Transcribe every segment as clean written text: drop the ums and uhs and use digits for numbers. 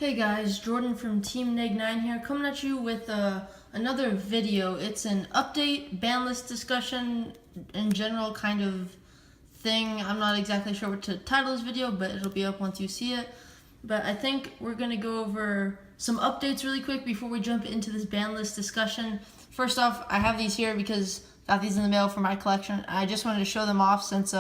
Hey guys, Jordan from Team Neg9 here, coming at you with another video. It's an update, Banlist discussion, in general kind of thing. I'm not exactly sure what to title this video, but it'll be up once you see it. But I think we're going to go over some updates really quick before we jump into this Banlist discussion. First off, I have these here because I got these in the mail for my collection. I just wanted to show them off since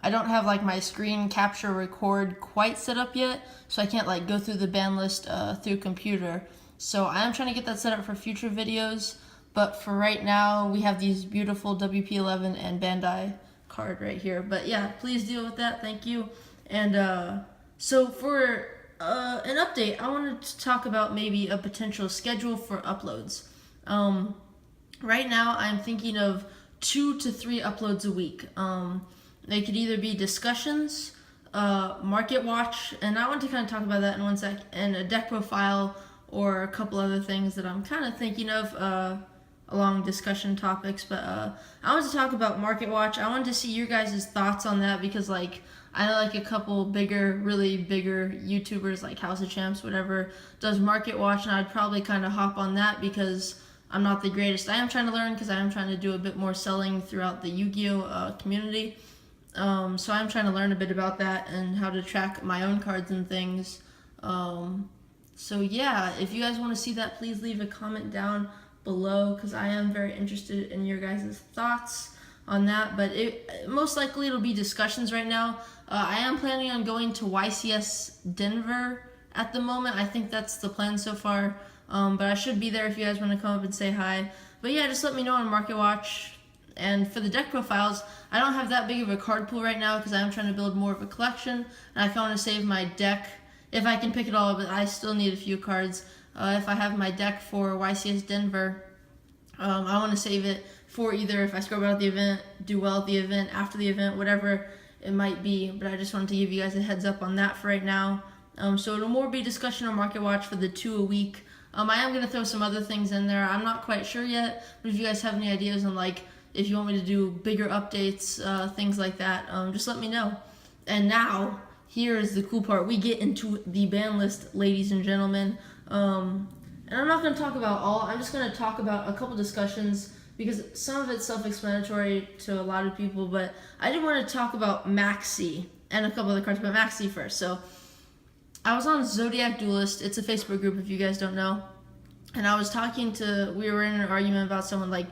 I don't have like my screen capture record quite set up yet, so I can't like go through the ban list through computer. So I am trying to get that set up for future videos, but for right now we have these beautiful WP11 and Bandai card right here. But yeah, please deal with that, thank you. And so for an update, I wanted to talk about maybe a potential schedule for uploads. Right now I'm thinking of 2 to 3 uploads a week. They could either be discussions, market watch, and I want to kind of talk about that in one sec, and a deck profile or a couple other things that I'm kind of thinking of along discussion topics. But I want to talk about market watch. I wanted to see your guys' thoughts on that because like I know like a couple really bigger YouTubers like House of Champs, whatever, does market watch, and I'd probably kind of hop on that because I'm not the greatest. I am trying to learn because I am trying to do a bit more selling throughout the Yu-Gi-Oh community. So I'm trying to learn a bit about that and how to track my own cards and things. So yeah, if you guys want to see that, please leave a comment down below because I am very interested in your guys' thoughts on that. But most likely it'll be discussions right now. I am planning on going to YCS Denver at the moment. I think that's the plan so far. But I should be there if you guys want to come up and say hi. But yeah, just let me know on Market Watch. And for the deck profiles, I don't have that big of a card pool right now because I'm trying to build more of a collection. And I kind of want to save my deck if I can pick it all, but I still need a few cards. If I have my deck for YCS Denver, I want to save it for either if I score well at the event, do well at the event, after the event, whatever it might be. But I just wanted to give you guys a heads up on that for right now. So it'll more be discussion or market watch for the 2 a week. I am going to throw some other things in there. I'm not quite sure yet, but if you guys have any ideas on like if you want me to do bigger updates, things like that, just let me know. And now, here is the cool part. We get into the ban list, ladies and gentlemen. And I'm not going to talk about all. I'm just going to talk about a couple discussions because some of it's self-explanatory to a lot of people. But I did want to talk about Maxi and a couple other cards, but Maxi first. So I was on Zodiac Duelist. It's a Facebook group if you guys don't know. And I was we were in an argument about someone like,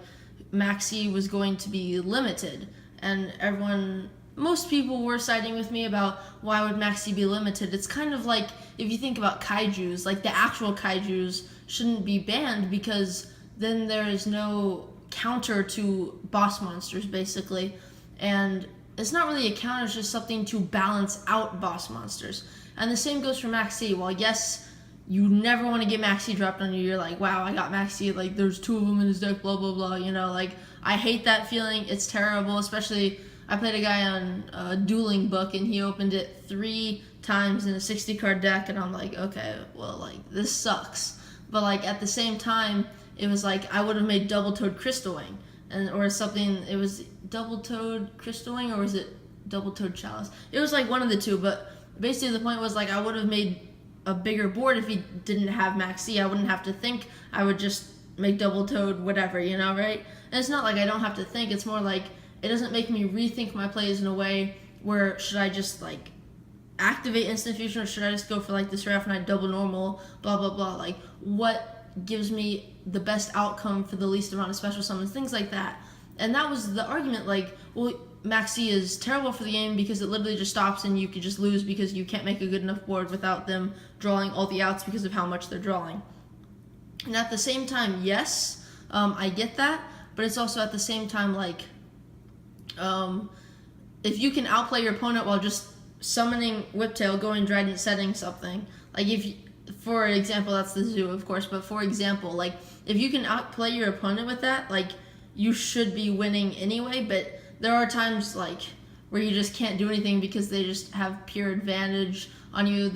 Maxi was going to be limited, and most people were siding with me about why would Maxi be limited. It's kind of like if you think about kaijus, like the actual kaijus shouldn't be banned because then there is no counter to boss monsters basically, and it's not really a counter, it's just something to balance out boss monsters. And the same goes for Maxi. Well, yes, you never want to get Maxi dropped on you. You're like, wow, I got Maxi, like there's 2 of them in his deck, blah, blah, blah, you know, like I hate that feeling. It's terrible, especially I played a guy on Dueling Book and he opened it 3 times in a 60 card deck and I'm like, okay, well, like this sucks. But like at the same time, it was like I would have made Double Toed Crystal Wing or something. It was Double Toed Crystal Wing or was it Double Toed Chalice? It was like one of the two, but basically the point was like I would have made a bigger board if he didn't have Maxi. I wouldn't have to think. I would just make Double Toed whatever, you know, right? And it's not like I don't have to think. It's more like it doesn't make me rethink my plays in a way where should I just like activate Instant Fusion or should I just go for like this Seraphinite double normal, blah, blah, blah. Like what gives me the best outcome for the least amount of special summons, things like that. And that was the argument, like, well, Maxi is terrible for the game because it literally just stops and you could just lose because you can't make a good enough board without them drawing all the outs because of how much they're drawing. And at the same time, yes, I get that, but it's also at the same time like, if you can outplay your opponent while just summoning Whiptail, going Trident, setting something, like for example, that's the Zoo, of course, but for example, like if you can outplay your opponent with that, like you should be winning anyway, but there are times like where you just can't do anything because they just have pure advantage on you,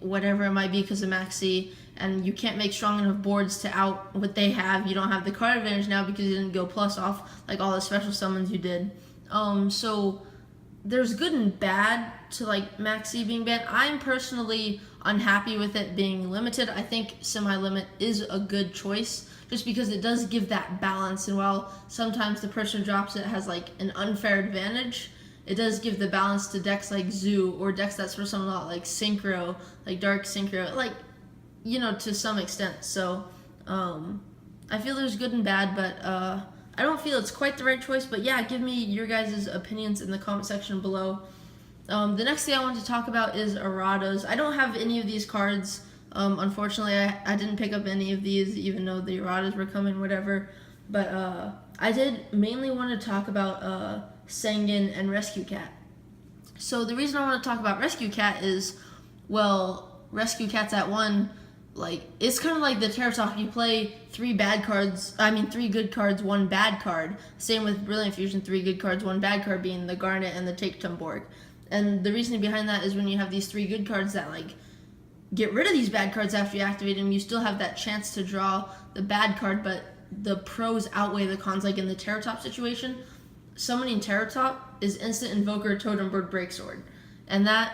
whatever it might be because of Maxi, and you can't make strong enough boards to out what they have. You don't have the card advantage now because you didn't go plus off like all the special summons you did. So there's good and bad to like Maxi being banned. I'm personally unhappy with it being limited, I think semi-limit is a good choice, just because it does give that balance. And while sometimes the person who drops it has like an unfair advantage, it does give the balance to decks like Zoo, or decks that's for some lot like Synchro, like Dark Synchro, like, you know, to some extent. So I feel there's good and bad, but I don't feel it's quite the right choice. But yeah, give me your guys' opinions in the comment section below. The next thing I want to talk about is erratas. I don't have any of these cards. Unfortunately, I didn't pick up any of these, even though the erratas were coming, whatever. But I did mainly want to talk about Sangan and Rescue Cat. So the reason I want to talk about Rescue Cat is, well, Rescue Cat's at 1, like, it's kind of like the Terror Talk. You play 3 good cards, 1 bad card. Same with Brilliant Fusion, 3 good cards, 1 bad card, being the Garnet and the Take-Tumborg. And the reasoning behind that is when you have these 3 good cards that, like, get rid of these bad cards after you activate them, you still have that chance to draw the bad card, but the pros outweigh the cons. Like in the Terror Top situation, summoning Terror Top is instant Invoker, Totem Bird, Breaksword. And that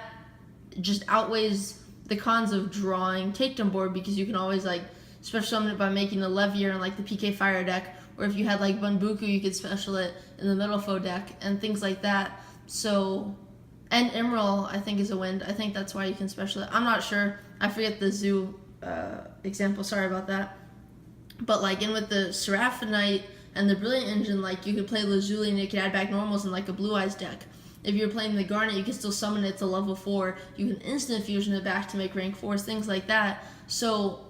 just outweighs the cons of drawing Take-Tumborg, because you can always, like, special summon it by making a Levier in, like, the PK Fire deck, or if you had, like, Bunbuku, you could special it in the Metal Foe deck, and things like that. So, and Emerald, I think, is a wind. I think that's why you can special it. I'm not sure. I forget the Zoo example. Sorry about that. But, like, in with the Seraphonite and the Brilliant Engine, like, you could play Lazuli and you could add back normals in, like, a Blue Eyes deck. If you're playing the Garnet, you can still summon it to level 4. You can instant fusion it back to make rank 4s, things like that. So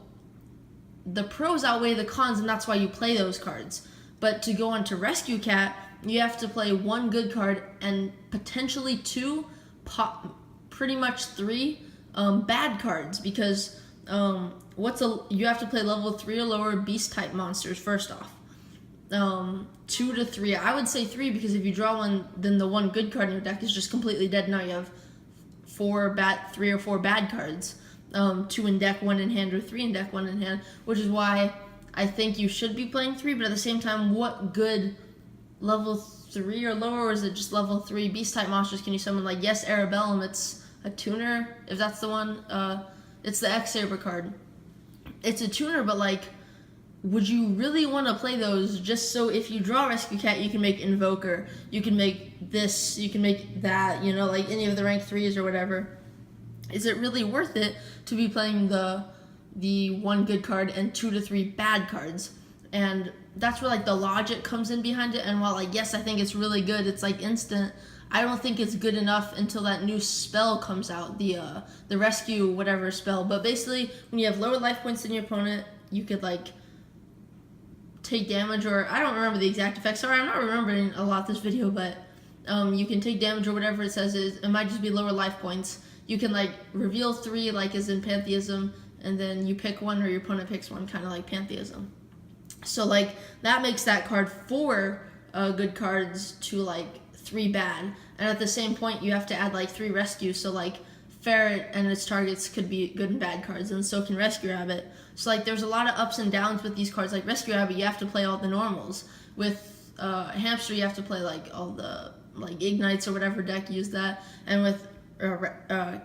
the pros outweigh the cons, and that's why you play those cards. But to go on to Rescue Cat, you have to play 1 good card and potentially 2, pretty much 3 bad cards, because you have to play level 3 or lower beast type monsters first off. 2 to 3. I would say 3, because if you draw 1, then the 1 good card in your deck is just completely dead. Now you have 3 or 4 bad cards. 2 in deck, 1 in hand, or 3 in deck, 1 in hand, which is why I think you should be playing 3, but at the same time, what good level 3 or lower, or is it just level 3 beast type monsters can you summon? Like, yes, Arabellum, it's a tuner, if that's the one. It's the X-Saber card. It's a tuner, but, like, would you really want to play those just so if you draw Rescue Cat, you can make Invoker, you can make this, you can make that, you know, like any of the rank 3s or whatever? Is it really worth it to be playing the 1 good card and 2 to 3 bad cards? And that's where, like, the logic comes in behind it. And while, like, yes, I think it's really good, it's like instant, I don't think it's good enough until that new spell comes out, the rescue whatever spell. But basically, when you have lower life points than your opponent, you could, like, take damage, or I don't remember the exact effects. Sorry, I'm not remembering a lot this video, but you can take damage or whatever it says. It might just be lower life points. You can, like, reveal 3, like as in Pantheism, and then you pick 1 or your opponent picks 1, kind of like Pantheism. So, like, that makes that card 4 good cards to, like, 3 bad. And at the same point, you have to add, like, 3 rescues. So, like, Ferret and its targets could be good and bad cards, and so can Rescue Rabbit. So, like, there's a lot of ups and downs with these cards. Like Rescue Rabbit, you have to play all the normals. With Hamster, you have to play, like, all the, like, Ignites or whatever deck use that. And with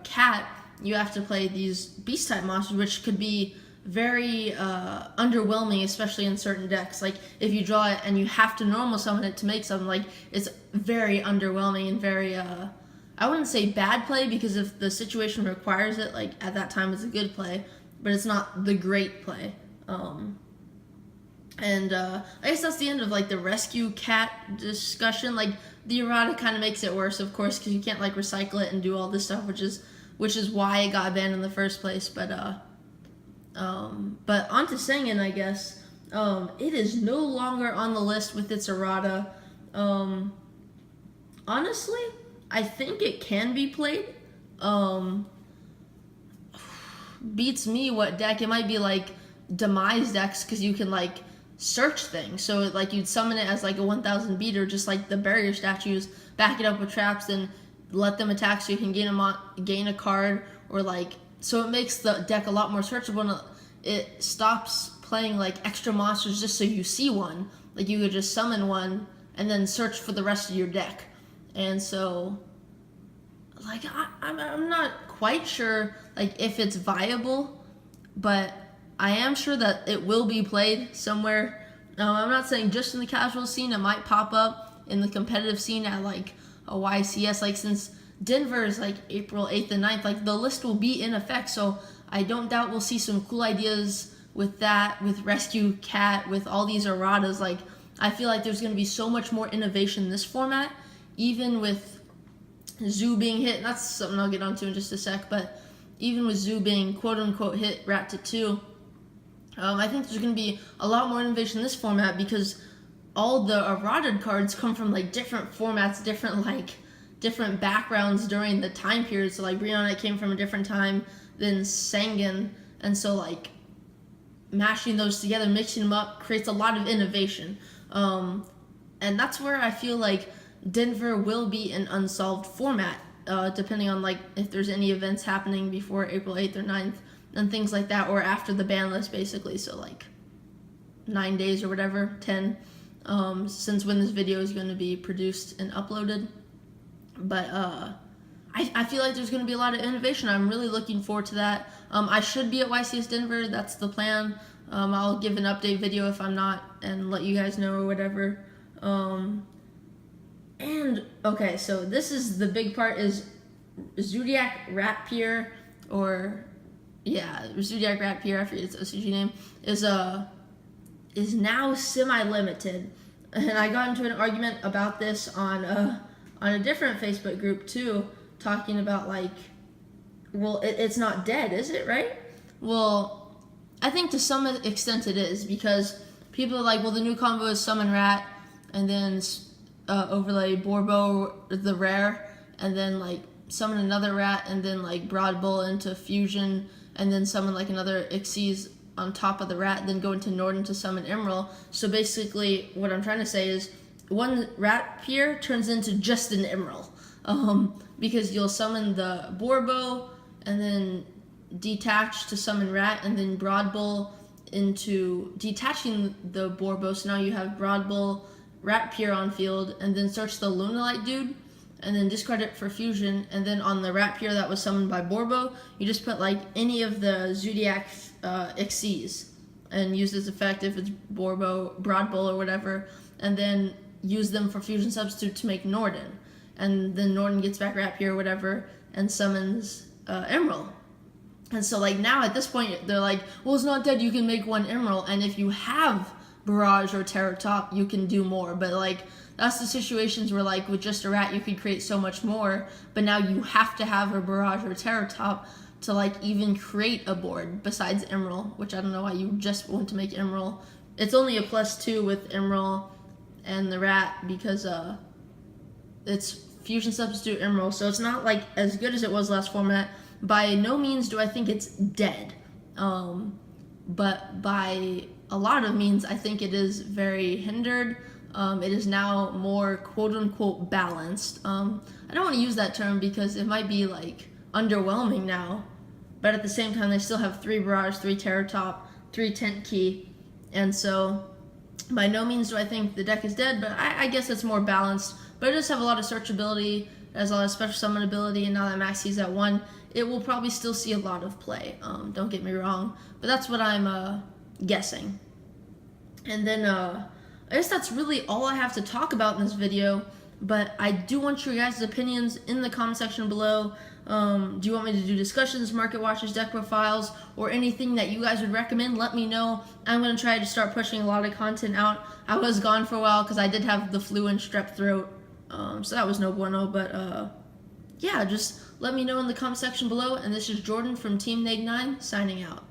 Cat, you have to play these beast type monsters, which could be very underwhelming, especially in certain decks. Like, if you draw it and you have to normal summon it to make something, like, it's very underwhelming and very I wouldn't say bad play, because if the situation requires it, like, at that time it's a good play, but it's not the great play. And I guess that's the end of, like, the Rescue Cat discussion. Like, the errata kind of makes it worse, of course, because you can't, like, recycle it and do all this stuff, which is why it got banned in the first place. But on to Sangan, I guess. It is no longer on the list with its errata. Honestly, I think it can be played. Beats me what deck. It might be, like, Demise decks, because you can, like, search things. So, like, you'd summon it as, like, a 1000 beater, just like the barrier statues, back it up with traps, and let them attack so you can gain a card, or, like, so it makes the deck a lot more searchable, and it stops playing, like, extra monsters just so you see one. Like, you could just summon one and then search for the rest of your deck. And so, like, I'm not quite sure like if it's viable, but I am sure that it will be played somewhere. I'm not saying just in the casual scene. It might pop up in the competitive scene at like a YCS. Like since Denver is like April 8th and 9th, like the list will be in effect. So I don't doubt we'll see some cool ideas with that, with Rescue Cat, with all these erratas. Like I feel like there's going to be so much more innovation in this format, even with Zoo being hit. That's something I'll get onto in just a sec, but even with Zoo being quote unquote hit Rat to 2, I think there's going to be a lot more innovation in this format because all the errated cards come from like different formats, different backgrounds during the time period. So like Brianna came from a different time than Sangan, and so like mashing those together, mixing them up creates a lot of innovation. And that's where I feel like Denver will be an unsolved format, depending on like if there's any events happening before April 8th or 9th and things like that, or after the ban list basically. So like 9 days or whatever, 10, since when this video is going to be produced and uploaded. But I feel like there's going to be a lot of innovation. I'm really looking forward to that. I should be at YCS Denver. That's the plan. I'll give an update video if I'm not and let you guys know or whatever. And okay, so this is the big part, is Zodiac Rat Pier, or yeah, Zodiac Rat Pier, I forget its OCG name, is now semi-limited. And I got into an argument about this on a different Facebook group too, talking about like, well, it's not dead, is it, right? Well, I think to some extent it is, because people are like, well, the new combo is Summon Rat, and then overlay Borbo, the rare, and then like summon another rat, and then like Broad Bull into Fusion, and then summon like another Xyz on top of the rat, then go into Norden to summon Emerald. So basically what I'm trying to say is one rat pier turns into just an Emerald, because you'll summon the Borbo and then detach to summon rat, and then Broad Bull into detaching the Borbo. So now you have Broad Bull, Rat Pier on field, and then search the Lunalite dude, and then discard it for Fusion, and then on the Rat Pier that was summoned by Borbo, you just put like any of the Zodiac Xyz and use this effect if it's Borbo, Broad Bull, or whatever, and then use them for Fusion substitute to make Norden, and then Norden gets back Rat Pier or whatever and summons Emerald. And so like now at this point they're like, well, it's not dead, you can make one Emerald, and if you have Barrage or Terror Top, you can do more. But like that's the situations where like with just a rat you could create so much more, but now you have to have a Barrage or Terror Top to like even create a board besides Emerald, which I don't know why you just want to make Emerald. It's only a +2 with Emerald and the rat because it's Fusion substitute Emerald, so it's not like as good as it was last format. By no means do I think it's dead, but by a lot of means I think it is very hindered. It is now more quote-unquote balanced. I don't want to use that term because it might be like underwhelming now, but at the same time they still have 3 Barrage, 3 Terror Top, 3 Tent Key, and so by no means do I think the deck is dead, but I guess it's more balanced. But it does have a lot of searchability, it has a lot of special summon ability, and now that Maxi's at 1, it will probably still see a lot of play. Don't get me wrong, but that's what I'm guessing. And then I guess that's really all I have to talk about in this video, but I do want your guys' opinions in the comment section below. Do you want me to do discussions, market watches, deck profiles, or anything that you guys would recommend? Let me know. I'm going to try to start pushing a lot of content out. I was gone for a while because I did have the flu and strep throat, so that was no bueno, but yeah, just let me know in the comment section below, and this is Jordan from Team Neg9 signing out.